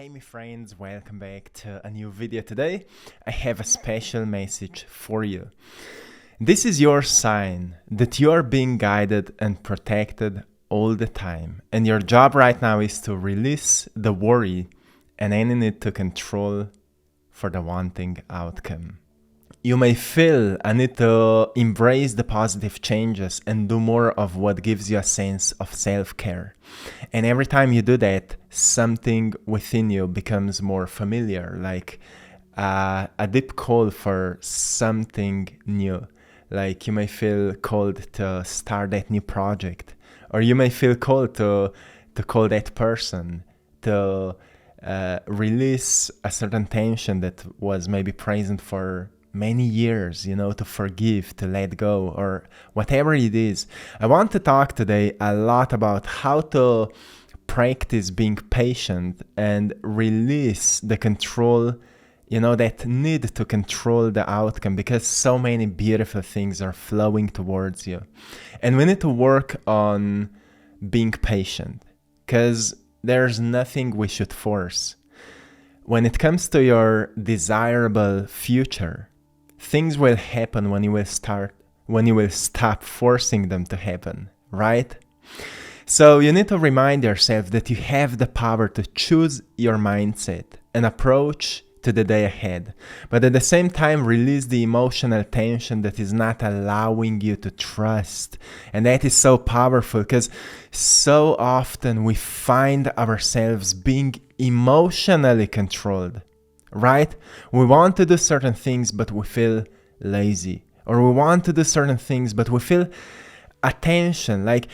Hey my friends, welcome back to a new video today. I have a special message for you. This is your sign that you are being guided and protected all the time. And your job right now is to release the worry and any need to control for the wanting outcome. You may feel a need to embrace the positive changes and do more of what gives you a sense of self-care. And every time you do that, something within you becomes more familiar, like a deep call for something new. Like you may feel called to start that new project, or you may feel called to call that person, to release a certain tension that was maybe present for many years, to forgive, to let go, or whatever it is. I want to talk today a lot about how to practice being patient and release the control, that need to control the outcome, because so many beautiful things are flowing towards you. And we need to work on being patient, because there's nothing we should force. When it comes to your desirable future, things will happen when you will stop forcing them to happen, right? So you need to remind yourself that you have the power to choose your mindset and approach to the day ahead, but at the same time release the emotional tension that is not allowing you to trust. And that is so powerful, because so often we find ourselves being emotionally controlled. Right? We want to do certain things, but we feel lazy. Or we want to do certain things, but we feel a tension, like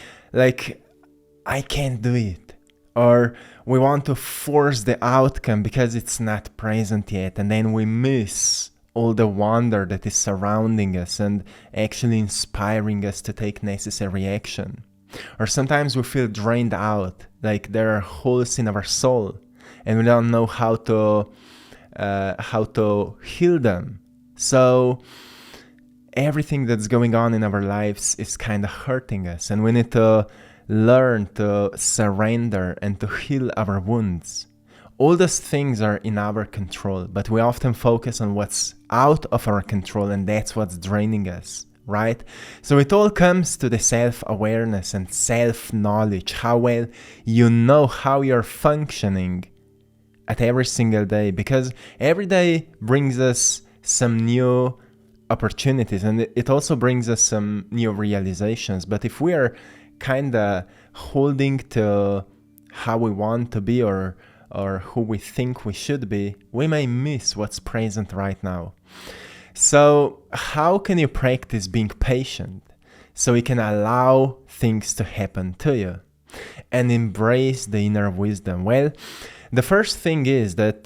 I can't do it. Or we want to force the outcome because it's not present yet. And then we miss all the wonder that is surrounding us and actually inspiring us to take necessary action. Or sometimes we feel drained out, like there are holes in our soul and we don't know how to heal them. So everything that's going on in our lives is kind of hurting us, and we need to learn to surrender and to heal our wounds. All those things are in our control, but we often focus on what's out of our control, and that's what's draining us, right? So it all comes to the self-awareness and self-knowledge, how well you know how you're functioning at every single day, because every day brings us some new opportunities, and it also brings us some new realizations. But if we are kind of holding to how we want to be or who we think we should be, we may miss what's present right now. So how can you practice being patient so you can allow things to happen to you and embrace the inner wisdom? Well, the first thing is that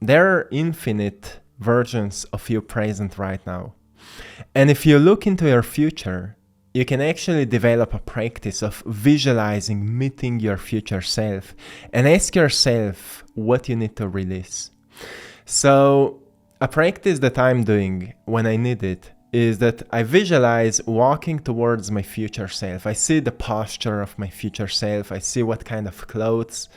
there are infinite versions of you present right now. And if you look into your future, you can actually develop a practice of visualizing meeting your future self and ask yourself what you need to release. So a practice that I'm doing when I need it is that I visualize walking towards my future self. I see the posture of my future self. I see what kind of clothes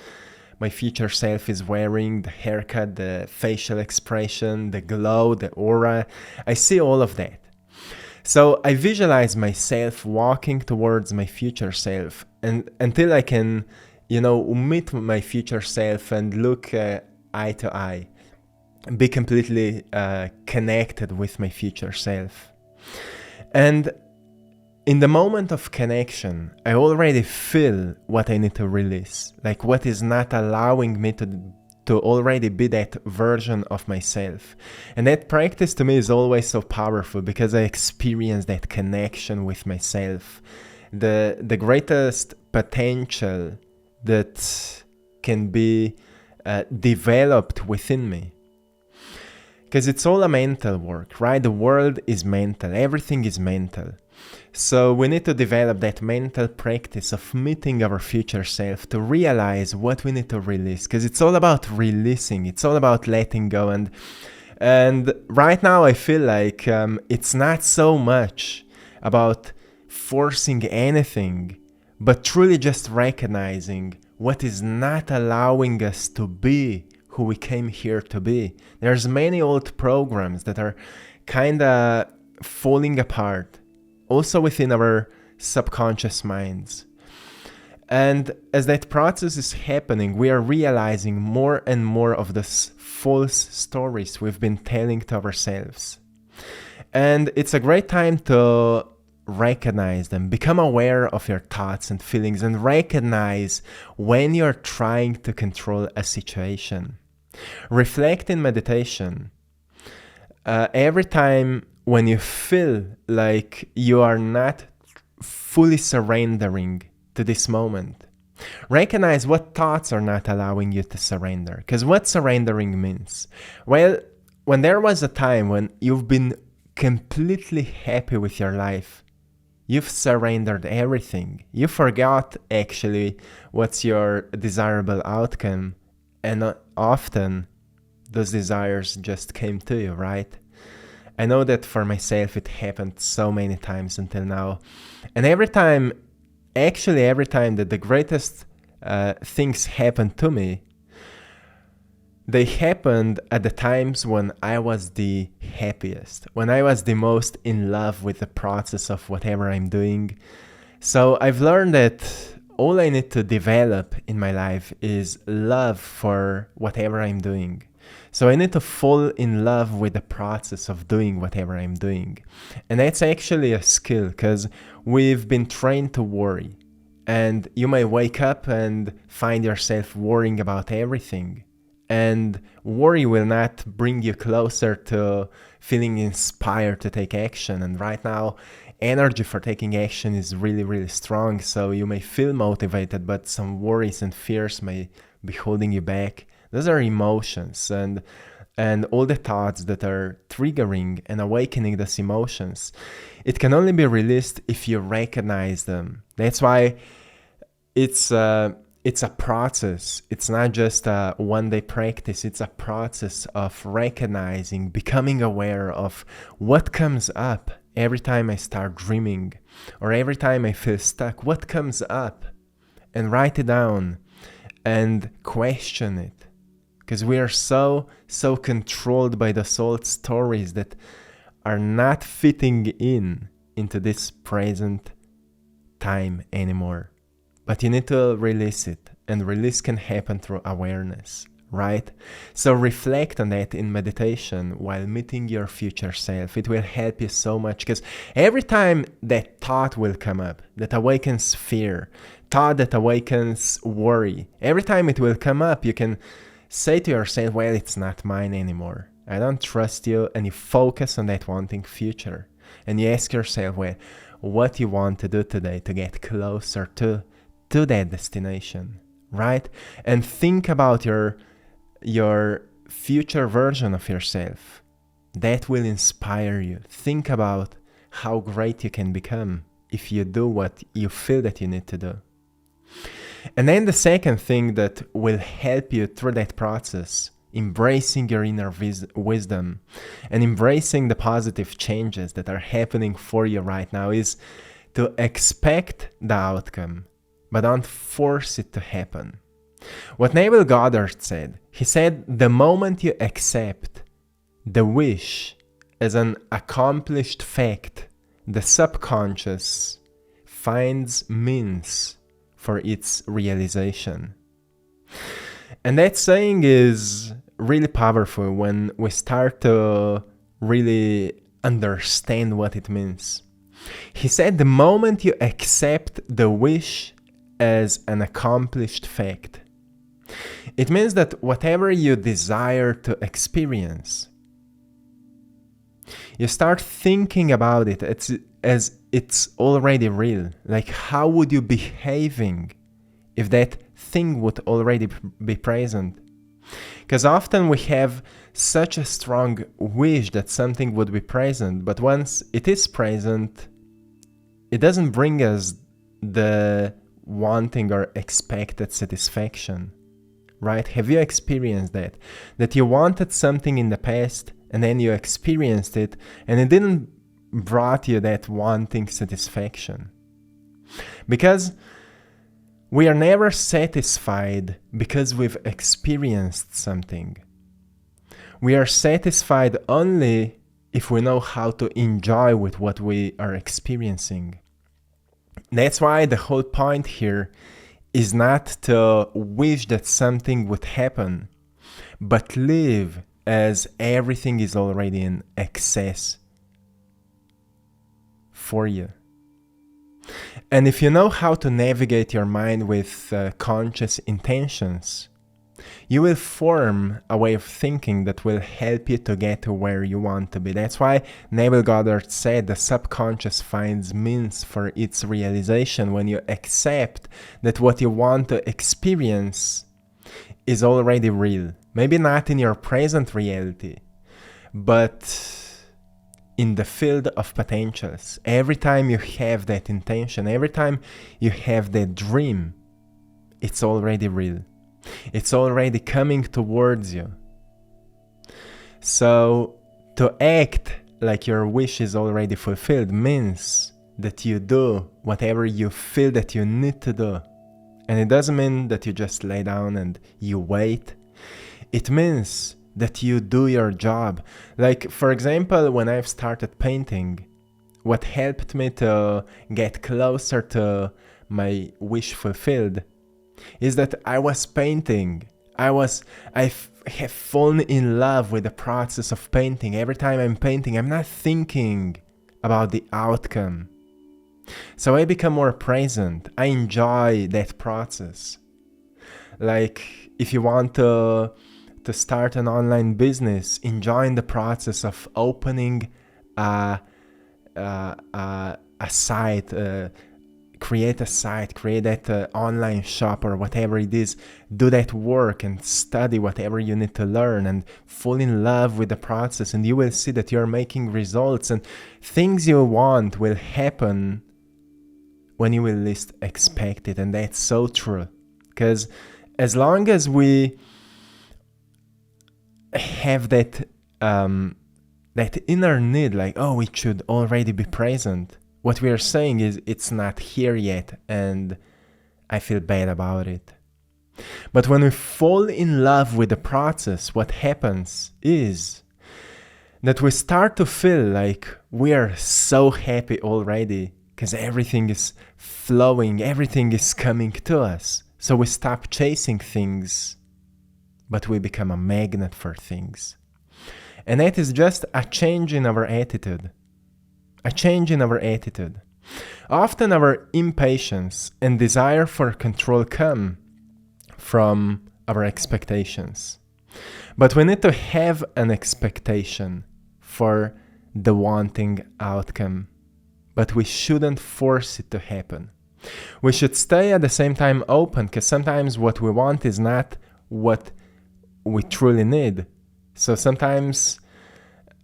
my future self is wearing, the haircut, the facial expression, the glow, the aura. I see all of that. So I visualize myself walking towards my future self, and until I can, meet my future self and look eye to eye, be completely connected with my future self. And in the moment of connection, I already feel what I need to release, like what is not allowing me to already be that version of myself. And that practice to me is always so powerful, because I experience that connection with myself, the greatest potential that can be developed within me. Because it's all a mental work, right? The world is mental, everything is mental. So we need to develop that mental practice of meeting our future self to realize what we need to release, because it's all about releasing, it's all about letting go. And right now I feel like it's not so much about forcing anything, but truly just recognizing what is not allowing us to be who we came here to be. There's many old programs that are kind of falling apart, also within our subconscious minds. And as that process is happening, we are realizing more and more of these false stories we've been telling to ourselves. And it's a great time to recognize them, become aware of your thoughts and feelings, and recognize when you're trying to control a situation. Reflect in meditation. Every time when you feel like you are not fully surrendering to this moment, recognize what thoughts are not allowing you to surrender. Because what surrendering means? Well, when there was a time when you've been completely happy with your life, you've surrendered everything. You forgot actually what's your desirable outcome, and often those desires just came to you, right? I know that for myself it happened so many times until now. And every time that the greatest things happened to me, they happened at the times when I was the happiest, when I was the most in love with the process of whatever I'm doing. So I've learned that all I need to develop in my life is love for whatever I'm doing. So I need to fall in love with the process of doing whatever I'm doing. And that's actually a skill, because we've been trained to worry. And you may wake up and find yourself worrying about everything. And worry will not bring you closer to feeling inspired to take action. And right now, energy for taking action is really, really strong. So you may feel motivated, but some worries and fears may be holding you back. Those are emotions, and all the thoughts that are triggering and awakening those emotions. It can only be released if you recognize them. That's why it's a process. It's not just a one-day practice. It's a process of recognizing, becoming aware of what comes up every time I start dreaming, or every time I feel stuck. What comes up? And write it down and question it. Because we are so controlled by those old stories that are not fitting into this present time anymore. But you need to release it, and release can happen through awareness, right? So reflect on that in meditation while meeting your future self. It will help you so much, because every time that thought will come up, that awakens fear, thought that awakens worry, every time it will come up, you can say to yourself, well, it's not mine anymore. I don't trust you. And you focus on that wanting future. And you ask yourself, well, what you want to do today to get closer to that destination, right? And think about your future version of yourself. That will inspire you. Think about how great you can become if you do what you feel that you need to do. And then the second thing that will help you through that process, embracing your inner wisdom and embracing the positive changes that are happening for you right now, is to expect the outcome, but don't force it to happen. What Neville Goddard said, he said, the moment you accept the wish as an accomplished fact, the subconscious finds means for its realization. And that saying is really powerful when we start to really understand what it means. He said, the moment you accept the wish as an accomplished fact, it means that whatever you desire to experience, you start thinking about it as it's already real. Like, how would you be behaving if that thing would already be present? Because often we have such a strong wish that something would be present, but once it is present, it doesn't bring us the wanting or expected satisfaction, right? Have you experienced that? That you wanted something in the past and then you experienced it and it didn't brought you that wanting satisfaction. Because We are never satisfied because we've experienced something. We are satisfied only if we know how to enjoy with what we are experiencing. That's why the whole point here is not to wish that something would happen, but live as everything is already in excess for you. And if you know how to navigate your mind with conscious intentions, you will form a way of thinking that will help you to get to where you want to be. That's why Neville Goddard said the subconscious finds means for its realization when you accept that what you want to experience is already real. Maybe not in your present reality, but in the field of potentials. Every time you have that intention, every time you have that dream, it's already real. It's already coming towards you. So to act like your wish is already fulfilled means that you do whatever you feel that you need to do. And it doesn't mean that you just lay down and you wait. It means that you do your job. Like, for example, when I've started painting, what helped me to get closer to my wish fulfilled is that I was painting. I have fallen in love with the process of painting. Every time I'm painting, I'm not thinking about the outcome. So I become more present. I enjoy that process. Like, if you want to start an online business, enjoying the process of opening a site, create a site, create that online shop or whatever it is, do that work and study whatever you need to learn and fall in love with the process, and you will see that you're making results and things you want will happen when you will least expect it. And that's so true, because as long as we have that inner need, like, oh, it should already be present, what we are saying is it's not here yet and I feel bad about it. But when we fall in love with the process, what happens is that we start to feel like we are so happy already because everything is flowing, everything is coming to us. So we stop chasing things, but we become a magnet for things. And that is just a change in our attitude. A change in our attitude. Often our impatience and desire for control come from our expectations. But we need to have an expectation for the wanting outcome. But we shouldn't force it to happen. We should stay at the same time open, because sometimes what we want is not what we truly need. So sometimes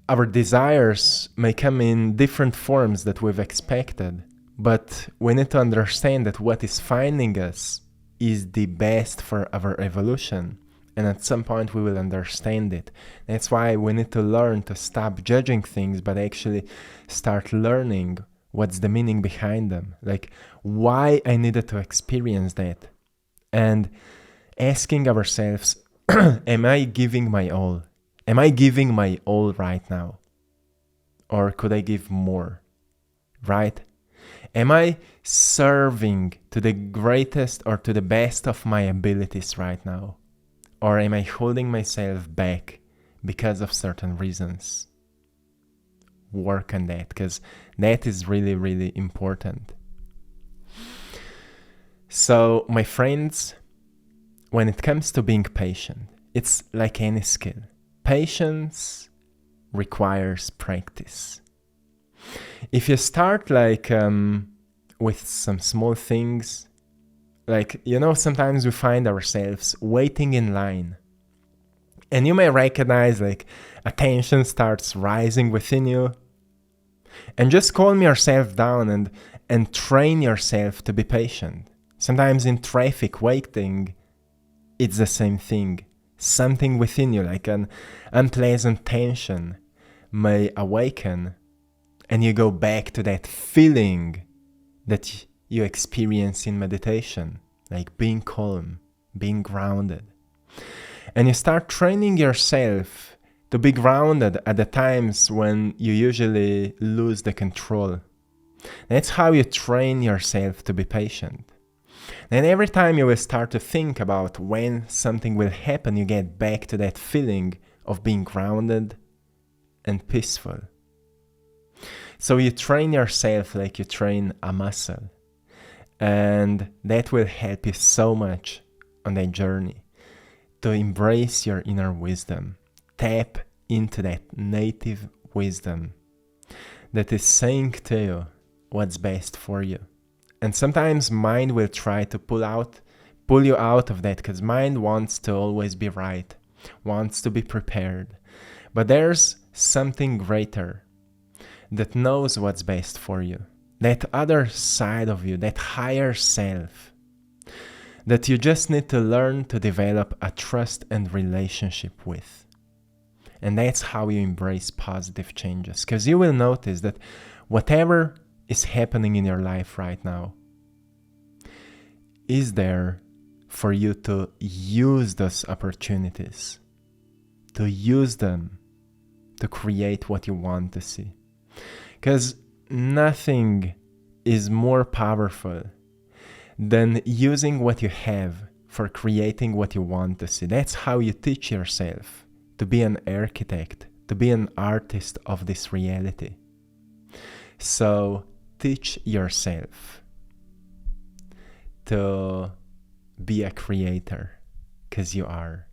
our desires may come in different forms that we've expected, but we need to understand that what is finding us is the best for our evolution. And at some point we will understand it. That's why we need to learn to stop judging things, but actually start learning what's the meaning behind them. Like, why I needed to experience that. And asking ourselves, am I giving my all? Am I giving my all right now? Or could I give more? Right? Am I serving to the greatest or to the best of my abilities right now? Or am I holding myself back because of certain reasons? Work on that, because that is really, really important. So, my friends, when it comes to being patient, it's like any skill. Patience requires practice. If you start with some small things, sometimes we find ourselves waiting in line. And you may recognize a tension starts rising within you. And just calm yourself down and train yourself to be patient. Sometimes in traffic waiting, it's the same thing. Something within you, like an unpleasant tension, may awaken, and you go back to that feeling that you experience in meditation. like being calm, being grounded. And you start training yourself to be grounded at the times when you usually lose the control. That's how you train yourself to be patient. And every time you will start to think about when something will happen, you get back to that feeling of being grounded and peaceful. So you train yourself like you train a muscle. And that will help you so much on that journey to embrace your inner wisdom. Tap into that native wisdom that is saying to you what's best for you. And sometimes mind will try to pull you out of that, because mind wants to always be right, wants to be prepared. But there's something greater that knows what's best for you. That other side of you, that higher self, that you just need to learn to develop a trust and relationship with. And that's how you embrace positive changes. Because you will notice that whatever is happening in your life right now is there for you to use those opportunities, to use them to create what you want to see. Because nothing is more powerful than using what you have for creating what you want to see. That's how you teach yourself to be an architect, to be an artist of this reality. So teach yourself to be a creator, because you are.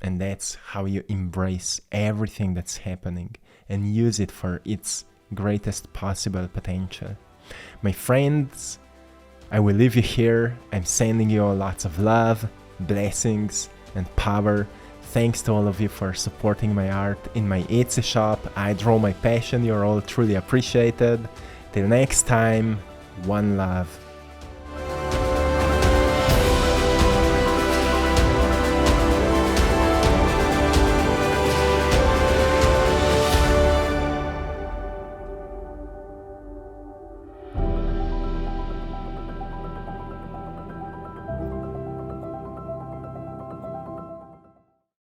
And that's how you embrace everything that's happening and use it for its greatest possible potential. My friends, I will leave you here. I'm sending you all lots of love, blessings, and power. Thanks to all of you for supporting my art in my Etsy shop. I draw my passion. You're all truly appreciated. Till next time, one love.